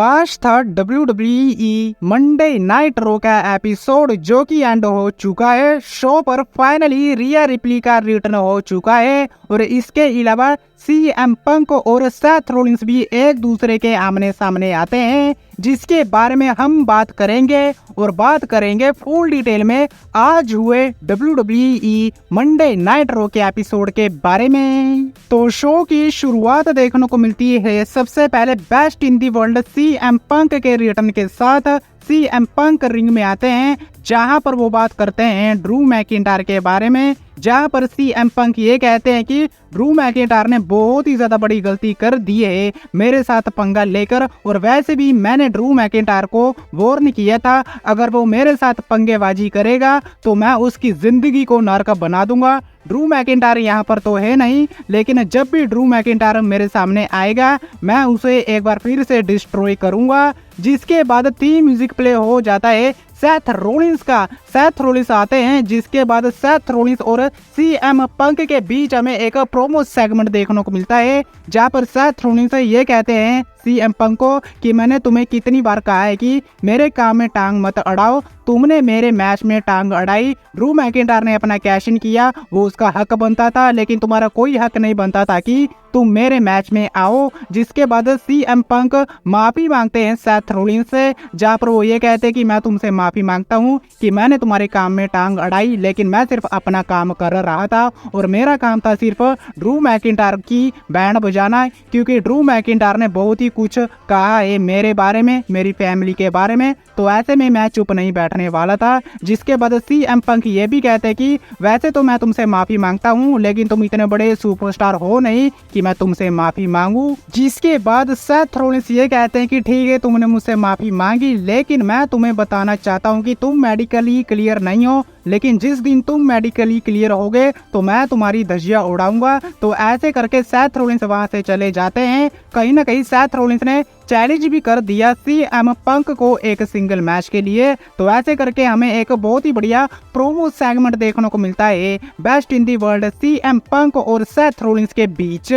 आज था WWE Monday night रो का एपिसोड जो कि एंड हो चुका है। शो पर फाइनली रिया रिप्ली का रिटर्न हो चुका है और इसके अलावा CM पंक और सेथ रोलिंस भी एक दूसरे के आमने सामने आते हैं, जिसके बारे में हम बात करेंगे और बात करेंगे फुल डिटेल में आज हुए WWE मंडे नाइट रो के एपिसोड के बारे में। तो शो की शुरुआत देखने को मिलती है सबसे पहले best in the world CM पंक के रिटर्न के साथ। CM पंक रिंग में आते हैं जहां पर वो बात करते हैं ड्रू मैकिंटायर के बारे में, जहां पर CM पंक ये कहते हैं कि ड्रू मैकिंटायर ने बहुत ही ज्यादा बड़ी गलती कर दी है मेरे साथ पंगा लेकर, और वैसे भी मैंने ड्रू मैकिंटायर को वार्न किया था अगर वो मेरे साथ पंगेबाजी करेगा तो मैं उसकी जिंदगी को नरक बना दूंगा। ड्रू मैकिंटायर यहाँ पर तो है नहीं, लेकिन जब भी ड्रू मैकिंटायर मेरे सामने आएगा मैं उसे एक बार फिर से डिस्ट्रॉय करूंगा। जिसके बाद थीम म्यूजिक प्ले हो जाता है सेथ रोलिंस का। सेथ रोलिंस आते हैं जिसके बाद सेथ रोलिंस और CM पंक के बीच हमें एक प्रोमो सेगमेंट देखने को मिलता है जहां पर सेथ रोलिंस ये कहते हैं CM पंक को कि मैंने तुम्हें कितनी बार कहा है कि मेरे काम में टांग मत अड़ाओ, तुमने मेरे मैच में टांग अड़ाई। ड्रू मैकिंटायर ने अपना कैश इन किया, वो उसका हक बनता था, लेकिन तुम्हारा कोई हक नहीं बनता था कि तुम मेरे मैच में आओ। जिसके बाद CM पंक माफी मांगते हैं सेथ रोलिंस से, जहां पर वो ये कहते हैं कि मैं तुमसे माफी मांगता हूं कि मैंने तुम्हारे काम में टांग अड़ाई, लेकिन मैं सिर्फ अपना काम कर रहा था और मेरा काम था सिर्फ ड्रू मैकिंटायर की बैंड बजाना, क्योंकि ड्रू मैकिंटायर ने बहुत ही कुछ कहा है मेरे बारे में, मेरी फैमिली के बारे में, तो ऐसे में मैं चुप नहीं बैठने वाला था। जिसके बाद CM पंक ये भी कहते हैं कि वैसे तो मैं तुमसे माफी मांगता हूँ, लेकिन तुम इतने बड़े सुपरस्टार हो नहीं कि मैं तुमसे माफी मांगू। जिसके बाद सेथ रोलिंस ये कहते हैं कि ठीक है तुमने मुझसे माफी मांगी, लेकिन मैं तुम्हें बताना चाहता हूँ कि तुम मेडिकली क्लियर नहीं हो, लेकिन जिस दिन तुम मेडिकली क्लियर होगे तो मैं तुम्हारी धज्जियां उड़ाऊंगा। तो ऐसे करके सेथ रोलिंस वहां से चले जाते हैं। कहीं ना कहीं सेथ रोलिंस ने चैलेंज भी कर दिया CM पंक को एक सिंगल मैच के लिए। तो ऐसे करके हमें एक बहुत ही बढ़िया प्रोमो सेगमेंट देखने को मिलता है best in the world CM पंक और सेथ रोलिंस के बीच।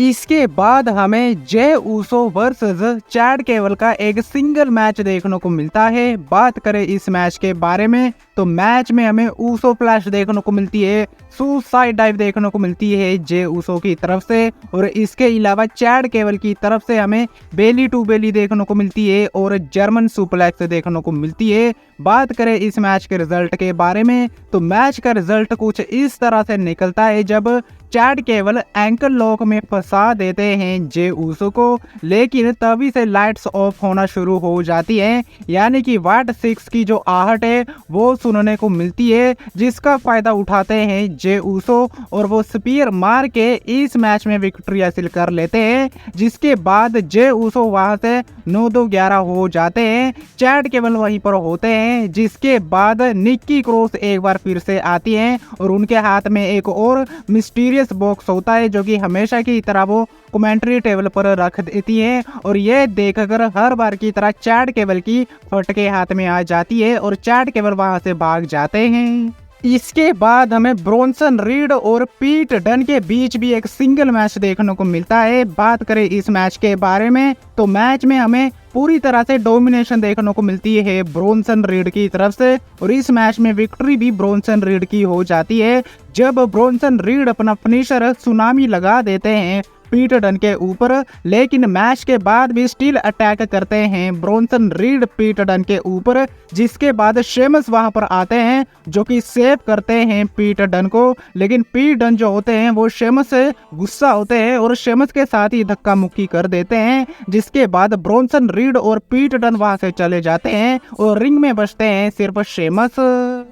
इसके बाद हमें Jey Uso versus Chad cable का एक सिंगल मैच देखने को मिलता है। बात करें इस मैच के बारे में तो मैच में हमें ऊसो फ्लैश देखने को मिलती है, सुसाइड डाइव देखने को मिलती है जे ऊसो की तरफ से, और इसके अलावा चैड केबल की तरफ से हमें बेली टू बेली देखने को मिलती है और जर्मन सुप्लेक्स देखने को मिलती है। बात करें इस मैच के रिजल्ट के बारे में तो मैच का रिजल्ट कुछ इस तरह से निकलता है जब चैड केबल एंकल लॉक में फंसा देते हैं जे ऊसो को, लेकिन तभी से लाइट्स ऑफ होना शुरू हो जाती है, यानी कि वाट 6 की जो आहट है वो सुनने को मिलती है, जिसका फायदा उठाते हैं जे ऊसो और वो स्पीयर मार के इस मैच में विक्ट्री हासिल कर लेते हैं। जिसके बाद जे ऊसो वहां से 9-2-11 हो जाते हैं, चैड केबल वहीं पर होते हैं। जिसके बाद निक्की क्रॉस एक बार फिर से आती हैं और उनके हाथ में एक और मिस्टीरियस बॉक्स होता है जो कि हमेशा की तरह वो कमेंट्री टेबल पर रख देती है, और ये देखकर हर बार की तरह चैड केबल की फटके हाथ में आ जाती है और चैड केबल वहां से भाग जाते हैं। इसके बाद हमें ब्रॉन्सन रीड और पीट डन के बीच भी एक सिंगल मैच देखने को मिलता है। बात करें इस मैच के बारे में तो मैच में हमें पूरी तरह से डोमिनेशन देखने को मिलती है ब्रॉन्सन रीड की तरफ से, और इस मैच में विक्ट्री भी ब्रॉन्सन रीड की हो जाती है जब ब्रॉन्सन रीड अपना फिनिशर सुनामी लगा देते हैं पीट डन के ऊपर। लेकिन मैच के बाद भी स्टिल अटैक करते हैं ब्रॉन्सन रीड पीट डन के ऊपर। जिसके बाद शेमस वहां पर आते हैं जो कि सेव करते हैं पीट डन को, लेकिन पीट डन जो होते हैं वो शेमस से गुस्सा होते हैं और शेमस के साथ ही धक्का मुक्की कर देते हैं। जिसके बाद ब्रॉन्सन रीड और पीट डन वहां से चले जाते हैं और रिंग में बचते हैं सिर्फ शेमस।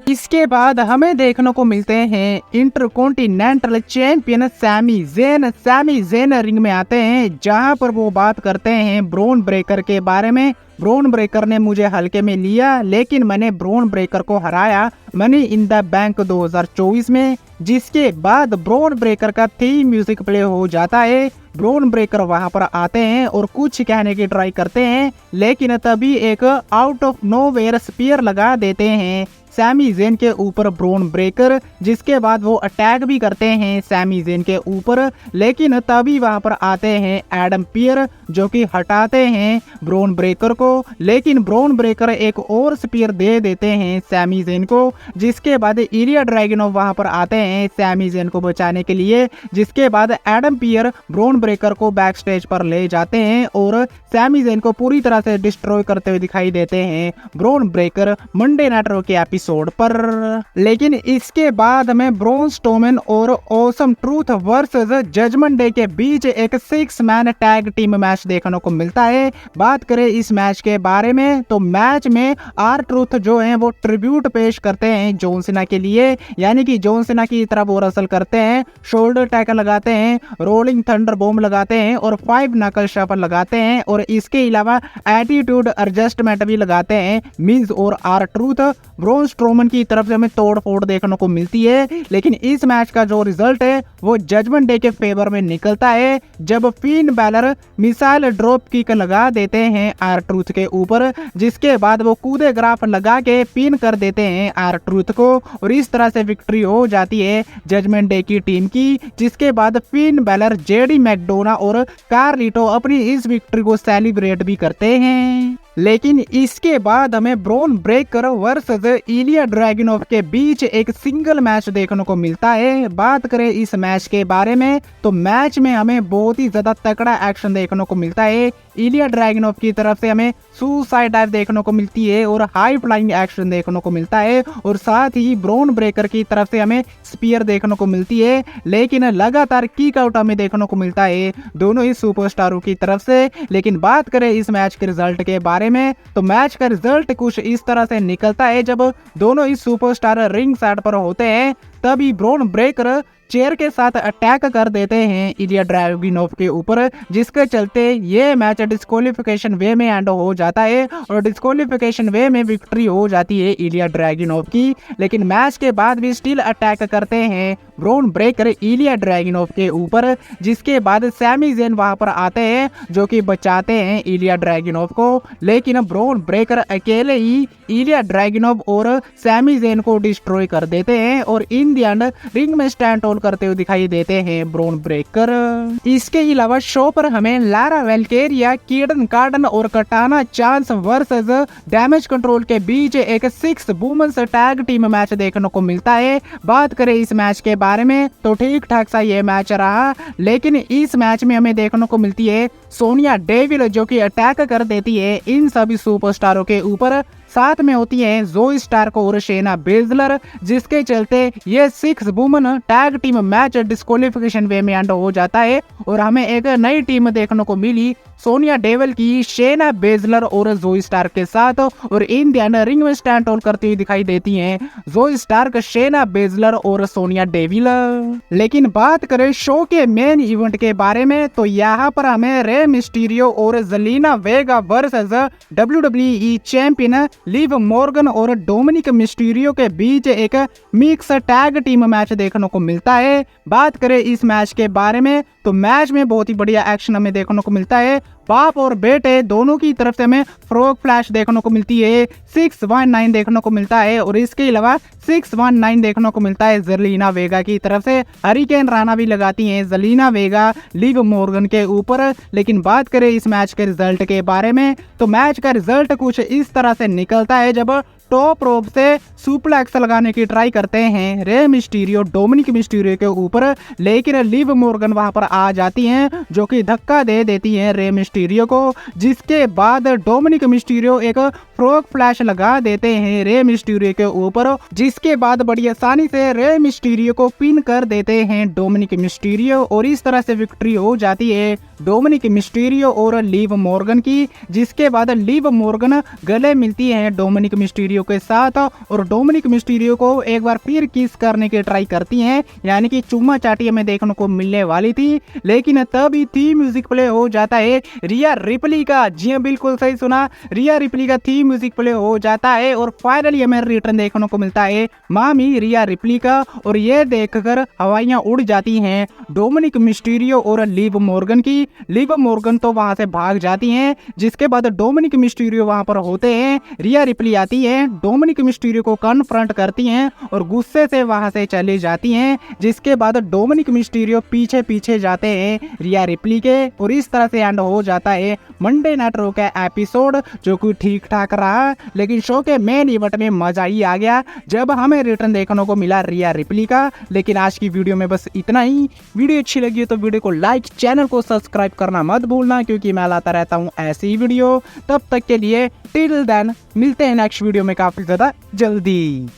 इसके बाद हमें देखने को मिलते हैं intercontinental champion Sami Zayn ring में आते हैं, जहां पर वो बात करते हैं ब्रॉन ब्रेकर के बारे में। ब्रॉन ब्रेकर ने मुझे हल्के में लिया, लेकिन मैंने ब्रॉन ब्रेकर को हराया मनी इन द बैंक 2024 में। जिसके बाद ब्रॉन ब्रेकर का थीम म्यूजिक प्ले हो जाता है। ब्रॉन ब्रेकर वहां पर आते हैं और कुछ कहने की ट्राई करते हैं, लेकिन तभी एक आउट ऑफ नोवेयर स्पीयर लगा देते हैं सैमी ज़ेन के ऊपर ब्रोन ब्रेकर, जिसके बाद वो अटैक भी करते हैं सैमी ज़ेन के ऊपर, लेकिन तभी वहां पर आते हैं एडम पियर जो कि हटाते हैं ब्रोन ब्रेकर को, लेकिन ब्रोन ब्रेकर एक और स्पीयर दे देते हैं सैमी ज़ेन को, जिसके बाद इलिया ड्रैगुनोव वहां पर आते हैं सैमी ज़ेन को बचाने के लिए, जिसके बाद एडम पियर ब्रोन ब्रेकर को बैक स्टेज पर ले जाते हैं और सैमी ज़ेन को पूरी तरह से डिस्ट्रॉय करते हुए दिखाई देते हैं Bron Breakker Monday night Raw के एपिसोड पर। लेकिन इसके बाद में ब्रॉन स्ट्रोमैन और Awesome Truth versus Judgment Day के बीच एक 6 मैन टैग टीम मैच देखने को मिलता है। बात करें इस मैच के बारे में तो मैच में आर ट्रूथ जो है वो ट्रिब्यूट पेश करते हैं जॉन सीना के लिए, यानी कि जॉन सीना की तरफ वो रसल करते हैं, शोल्डर टैकल लगाते हैं, रोलिंग थंडर बॉम्ब लगाते हैं और 5 नकल शफल लगाते हैं और इसके अलावा एटीट्यूड एडजस्टमेंट भी लगाते हैं मिज और आर ट्रूथ। ब्रॉन स्ट्रोमैन की तरफ से हमें तोड़ फोड़ देखने को मिलती है, लेकिन इस मैच का जो रिजल्ट है वो जजमेंट डे के फेवर में निकलता है जब Finn Balor missile drop kick लगा देते हैं आर ट्रूथ के ऊपर, जिसके बाद वो कूदे ग्राफ लगा के पिन कर देते हैं आर ट्रूथ को और इस तरह से विक्ट्री हो जाती है जजमेंट डे की टीम की। जिसके बाद फिन बैलर, जेडी मैकडोना और कार्लिटो अपनी इस विक्ट्री को सेलिब्रेट भी करते हैं। लेकिन इसके बाद हमें ब्रोन ब्रेकर वर्सेस इलिया ड्रैगुनोव के बीच एक सिंगल मैच देखने को मिलता है। बात करें इस मैच के बारे में तो मैच में हमें बहुत ही ज्यादा तगड़ा एक्शन देखने को मिलता है। इलिया ड्रैगुनोव की तरफ से हमें सुसाइड डाइव देखने को मिलती है और हाई फ्लाइंग एक्शन देखने को मिलता है और साथ ही ब्रोन ब्रेकर की तरफ से हमें स्पीयर देखने को मिलती है, लेकिन लगातार किक आउट हमें देखने को मिलता है दोनों ही सुपरस्टारों की तरफ से। लेकिन बात करें इस मैच के रिजल्ट के बारे में तो मैच का रिजल्ट कुछ इस तरह से निकलता है, जब दोनों ही सुपरस्टार रिंग साइड पर होते हैं तभी ब्रोन ब्रेकर चेयर के साथ अटैक कर देते हैं इलिया ड्रैगुनोव के ऊपर, जिसके चलते ये मैच डिस्क्वालिफिकेशन वे में एंड हो जाता है और डिस्क्वालिफिकेशन वे में विक्ट्री हो जाती है इलिया ड्रैगुनोव की। लेकिन मैच के बाद भी स्टिल अटैक करते हैं ब्रोन ब्रेकर इलिया ड्रैगुनोव के ऊपर, जिसके बाद सैमी ज़ेन वहां पर आते हैं जो कि बचाते हैं इलिया ड्रैगुनोव को, लेकिन ब्रोन ब्रेकर अकेले ही इलिया ड्रैगुनोव और सैमी ज़ेन को डिस्ट्रॉय कर देते हैं और इन द एंड रिंग में स्टैंड होल्ड करते हुए दिखाई देते हैं ब्रोन ब्रेकर। इसके अलावा शो पर हमें लारा वेल्केरिया, कीडन कार्डन और कटाना चांस वर्सेस डैमेज कंट्रोल के बीच एक 6 वुमेन्स टैग टीम मैच देखने को मिलता है। बात करें इस मैच के बारे में तो ठीक ठाक सा ये मैच रहा, लेकिन इस मैच में हमें देखने को मिलती है सोनिया डेविल जो कि अटैक कर देती है इन सभी सुपरस्टारों के ऊपर, साथ में होती है जोई स्टार्क और शेना बेजलर, जिसके चलते ये 6 women tag team match disqualification way में एंड हो जाता है और हमें एक नई टीम देखने को मिली सोनिया डेविल की शेना बेजलर और जोई स्टार्क के साथ, और इन द रिंग में स्टैंड होल्ड करती हुई दिखाई देती हैं जोई स्टार्क, शेना बेजलर और सोनिया डेविल। लेकिन बात करें शो के मेन इवेंट के बारे में तो यहाँ पर हमें रे मिस्टीरियो और Zelina Vega versus WWE champion Liv Morgan और डोमिनिक मिस्टीरियो के बीच एक मिक्स टैग टीम मैच देखने को मिलता है। बात करें इस मैच के बारे में तो मैच में बहुत ही बढ़िया एक्शन हमें देखने को मिलता है। बाप और बेटे दोनों की तरफ से हमें फ्रॉग फ्लैश देखने को मिलती है, 619 देखने को मिलता है और इसके अलावा 619 देखने को मिलता है जेलिना वेगा की तरफ से। हरिकेन राणा भी लगाती हैं जेलिना वेगा लिव मॉर्गन के ऊपर। लेकिन बात करें इस मैच के रिजल्ट के बारे में तो मैच का रिजल्ट कुछ इस तरह से निकलता है, जब टॉप रोप से सुप्लेक्स लगाने की ट्राई करते हैं रे मिस्टीरियो डोमिनिक मिस्टीरियो के ऊपर, लेकिन लिव मॉर्गन वहां पर आ जाती हैं जो कि धक्का दे देती हैं रे मिस्टीरियो को, जिसके बाद डोमिनिक मिस्टीरियो एक फ्रॉग फ्लैश लगा देते हैं रे मिस्टीरियो के ऊपर, जिसके बाद बड़ी आसानी से रे मिस्टीरियो को पिन कर देते हैं डोमिनिक मिस्टीरियो और इस तरह से विक्ट्री हो जाती है डोमिनिक मिस्टीरियो और लिव मॉर्गन की। जिसके बाद लिव मॉर्गन गले मिलती है डोमिनिक मिस्टीरियो के साथ और डोमिनिक मिस्टीरियो को एक बार फिर किस करने की ट्राई करती हैं, यानी कि चुम्मा चाटी हमें देखने को मिलने वाली थी, लेकिन तभी थीम म्यूजिक प्ले हो जाता है रिया रिप्ली का। जी हाँ, बिल्कुल सही सुना, रिया रिप्ली का थीम म्यूजिक प्ले हो जाता है और फाइनली हमें रिटर्न देखने को मिलता है मामी रिया रिप्ली का, और ये देखकर हवाइयां उड़ जाती हैं डोमिनिक मिस्टीरियो और लिव मॉर्गन की। लिव मॉर्गन तो वहां से भाग जाती हैं, जिसके बाद डोमिनिक मिस्टीरियो वहां पर होते हैं, रिया रिप्ली आती है डोमिनिक मिस्टीरियो को कन्फ्रंट करती हैं और गुस्से से वहां से चली जाती हैं, जिसके बाद डोमिनिक मिस्टीरियो पीछे पीछे जाते हैं रिया रिप्ली के, और इस तरह से एंड हो जाता है मंडे नाइट रॉ का एपिसोड, जो कि ठीक ठाक रहा। लेकिन शो के मेन इवेंट में मजा ही आ गया जब हमें रिटर्न देखने को मिला रिया रिप्ली का। लेकिन आज की वीडियो में बस इतना ही। वीडियो अच्छी लगी तो वीडियो को लाइक, चैनल को सब्सक्राइब करना मत भूलना, क्योंकि मैं लाता रहता हूँ ऐसी वीडियो। तब तक के लिए टिल देन मिलते हैं नेक्स्ट वीडियो में काफी ज्यादा जल्दी।